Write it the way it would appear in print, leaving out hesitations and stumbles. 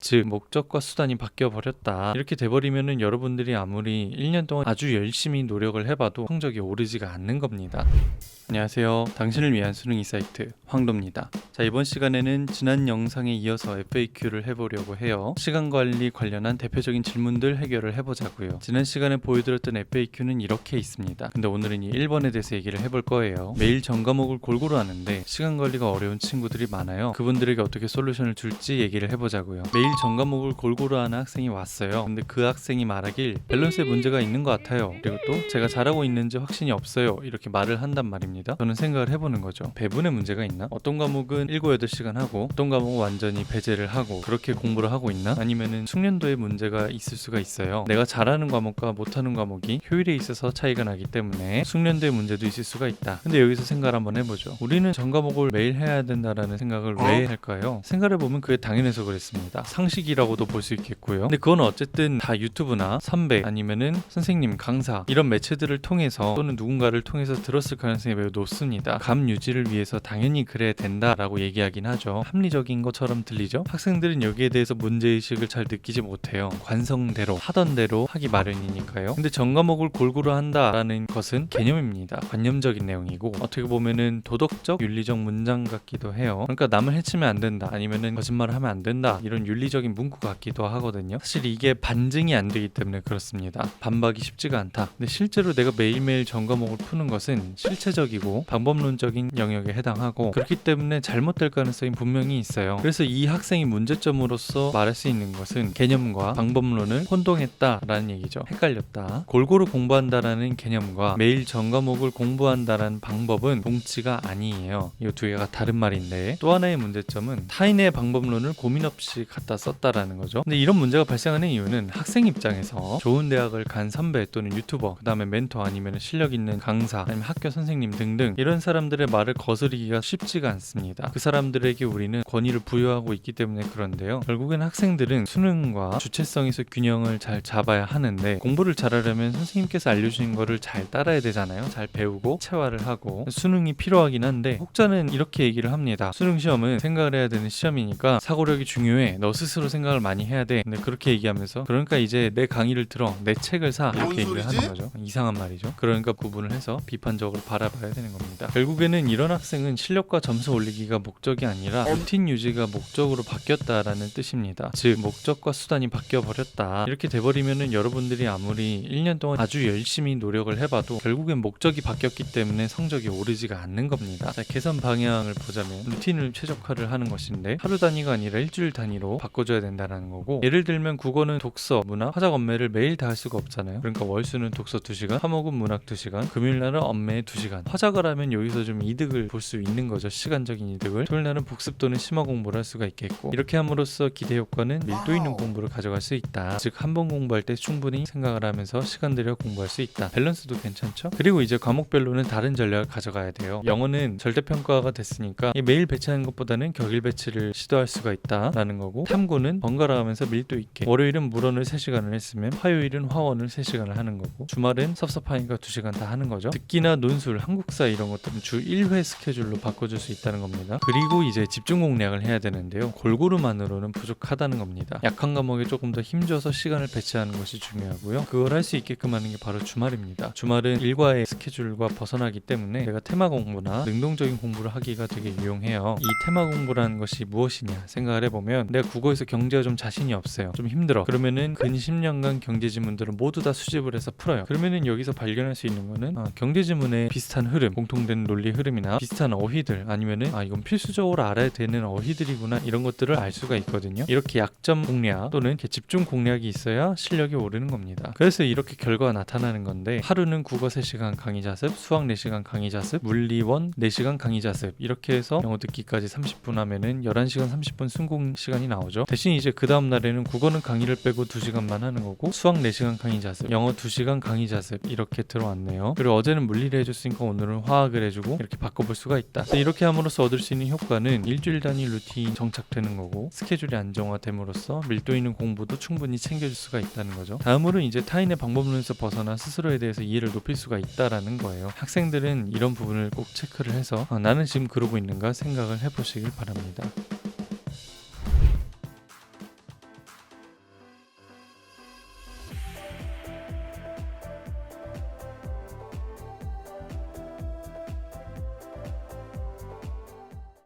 즉 목적과 수단이 바뀌어 버렸다. 이렇게 돼버리면은 여러분들이 아무리 1년 동안 아주 열심히 노력을 해봐도 성적이 오르지가 않는 겁니다. 안녕하세요. 당신을 위한 수능이 사이트 황도입니다. 자, 이번 시간에는 지난 영상에 이어서 FAQ를 해보려고 해요. 시간관리 관련한 대표적인 질문들 해결을 해보자고요. 지난 시간에 보여드렸던 FAQ는 이렇게 있습니다. 근데 오늘은 이 1번에 대해서 얘기를 해볼 거예요. 매일 전과목을 골고루 하는데 시간관리가 어려운 친구들이 많아요. 그분들에게 어떻게 솔루션을 줄지 얘기를 해보자고요. 매일 전과목을 골고루 하는 학생이 왔어요. 근데 그 학생이 말하길 밸런스에 문제가 있는 것 같아요. 그리고 또 제가 잘하고 있는지 확신이 없어요. 이렇게 말을 한단 말입니다. 저는 생각을 해보는 거죠. 배분에 문제가 있나? 어떤 과목은 7, 8시간 하고 어떤 과목은 완전히 배제를 하고 그렇게 공부를 하고 있나? 아니면은 숙련도에 문제가 있을 수가 있어요. 내가 잘하는 과목과 못하는 과목이 효율에 있어서 차이가 나기 때문에 숙련도에 문제도 있을 수가 있다. 근데 여기서 생각을 한번 해보죠. 우리는 전 과목을 매일 해야 된다라는 생각을 왜 할까요? 생각해보면 그게 당연해서 그랬습니다. 상식이라고도 볼 수 있겠고요. 근데 그건 어쨌든 다 유튜브나 선배 아니면은 선생님, 강사 이런 매체들을 통해서 또는 누군가를 통해서 들었을 가능성이 매우 높습니다. 감 유지를 위해서 당연히 그래야 된다라고 얘기하긴 하죠. 합리적인 것처럼 들리죠? 학생들은 여기에 대해서 문제의식을 잘 느끼지 못해요. 관성대로 하던 대로 하기 마련이니까요. 근데 전 과목을 골고루 한다라는 것은 개념입니다. 관념적인 내용이고 어떻게 보면은 도덕적, 윤리적 문장 같기도 해요. 그러니까 남을 해치면 안 된다 아니면은 거짓말을 하면 안 된다 이런 윤리적인 문구 같기도 하거든요. 사실 이게 반증이 안 되기 때문에 그렇습니다. 반박이 쉽지가 않다. 근데 실제로 내가 매일매일 전 과목을 푸는 것은 실체적이고 방법론적인 영역에 해당하고 그렇기 때문에 잘못될 가능성이 분명히 있어요. 그래서 이 학생이 문제점으로서 말할 수 있는 것은 개념과 방법론을 혼동했다라는 얘기죠. 헷갈렸다. 골고루 공부한다라는 개념과 매일 전 과목을 공부한다라는 방법은 동치가 아니에요. 이 두 개가 다른 말인데 또 하나의 문제점은 타인의 방법론을 고민 없이 갖다 썼다라는 거죠. 근데 이런 문제가 발생하는 이유는 학생 입장에서 좋은 대학을 간 선배 또는 유튜버 그 다음에 멘토 아니면 실력 있는 강사 아니면 학교 선생님 등등 이런 사람들의 말을 거스르기가 쉽지가 않습니다. 그 사람들에게 우리는 권위를 부여하고 있기 때문에 그런데요. 결국엔 학생들은 수능과 주체성에서 균형을 잘 잡아야 하는데 공부를 잘하려면 선생님께서 알려주신 거를 잘 따라야 되잖아요. 잘 배우고 체화를 하고 수능이 필요하긴 한데 혹자는 이렇게 얘기를 합니다. 수능 시험은 생각을 해야 되는 시험이니까 사고력이 중요해. 너 스스로 생각을 많이 해야 돼. 근데 그렇게 얘기하면서 그러니까 이제 내 강의를 들어. 내 책을 사. 이렇게 얘기를 하는 거죠. 이상한 말이죠. 그러니까 구분을 해서 비판적으로 바라봐야 되는 겁니다. 결국에는 이런 학생은 실력과 점수 올리기가 목적이 아니라 루틴 유지가 목적으로 바뀌었다라는 뜻입니다. 즉 목적과 수단이 바뀌어 버렸다. 이렇게 돼버리면은 여러분들이 아무리 1년 동안 아주 열심히 노력을 해봐도 결국엔 목적이 바뀌었기 때문에 성적이 오르지가 않는 겁니다. 자, 개선 방향을 보자면 루틴을 최적화를 하는 것인데 하루 단위가 아니라 일주일 단위로 바꿔줘야 된다는 거고 예를 들면 국어는 독서, 문학, 화작, 엄매를 매일 다 할 수가 없잖아요. 그러니까 월수는 독서 2시간, 화목은 문학 2시간, 금요일날은 엄매 2시간. 화작을 하면 여기서 좀 이득을 볼 수 있는 거죠. 시간적인 이득을. 토요일날은 복습 또는 심화 공부를 할 수가 있겠고 이렇게 함으로써 기대 효과는 밀도 있는 공부를 가져갈 수 있다. 즉 한 번 공부할 때 충분히 생각을 하면서 시간 들여 공부할 수 있다. 밸런스도 괜찮죠? 그리고 이제 과목별로는 다른 전략을 가져가야 돼요. 영어는 절대평가가 됐으니까 매일 배치하는 것보다는 격일 배치를 시도할 수가 있다라는 거고 탐구는 번갈아 가면서 밀도 있게 월요일은 물원을 3시간을 했으면 화요일은 화원을 3시간을 하는 거고 주말은 섭섭하니까 2시간 다 하는 거죠. 듣기나 논술, 한국사 이런 것들은 주 1회 스케줄로 바꿔줄 수 있다는 겁니다. 그리고 이제 집중 공략을 해야 되는데요. 골고루만으로는 부족하다는 겁니다. 약한 과목에 조금 더 힘줘서 시간을 배치하는 것이 중요하고요. 그걸 할 수 있게끔 하는 게 바로 주말입니다. 주말은 일과의 스케줄과 벗어나기 때문에 내가 테마 공부나 능동적인 공부를 하기가 되게 유용해요. 이 테마 공부라는 것이 무엇이냐 생각을 해보면 내가 국어에서 경제가 좀 자신이 없어요. 좀 힘들어. 그러면은 근 10년간 경제 지문들을 모두 다 수집을 해서 풀어요. 그러면은 여기서 발견할 수 있는 거는 경제 지문의 비슷한 흐름, 공통된 논리 흐름이나 비슷한 어휘들 아니면은 이건 필수적으로 알아야 되는 어휘들이구나 이런 것들을 알 수가 있거든요. 이렇게 약점 공략 또는 이렇게 집중 공략이 있어야 실력이 오르는 겁니다. 그래서 이렇게 결과가 나타나는 건데 하루는 국어 3시간 강의 자습, 수학 4시간 강의 자습, 물리원 4시간 강의 자습 이렇게 해서 영어 듣기까지 30분 하면은 11시간 30분 순공 시간이 나오죠. 대신 이제 그 다음 날에는 국어는 강의를 빼고 2시간만 하는 거고 수학 4시간 강의 자습, 영어 2시간 강의 자습 이렇게 들어왔네요. 그리고 어제는 물리를 해줬으니까 오늘은 화학을 해주고 이렇게 바꿔볼 수가 있다. 이렇게 함으로써 얻을 수 있는 효과는 일주일 단위 루틴이 정착되는 거고 스케줄이 안정화됨으로써 밀도 있는 공부도 충분히 챙겨줄 수가 있다는 거죠. 다음으로 이제 타인의 방법론에서 벗어나 스스로에 대해서 이해를 높일 수가 있다라는 거예요. 학생들은 이런 부분을 꼭 체크를 해서 나는 지금 그러고 있는가 생각을 해보시길 바랍니다.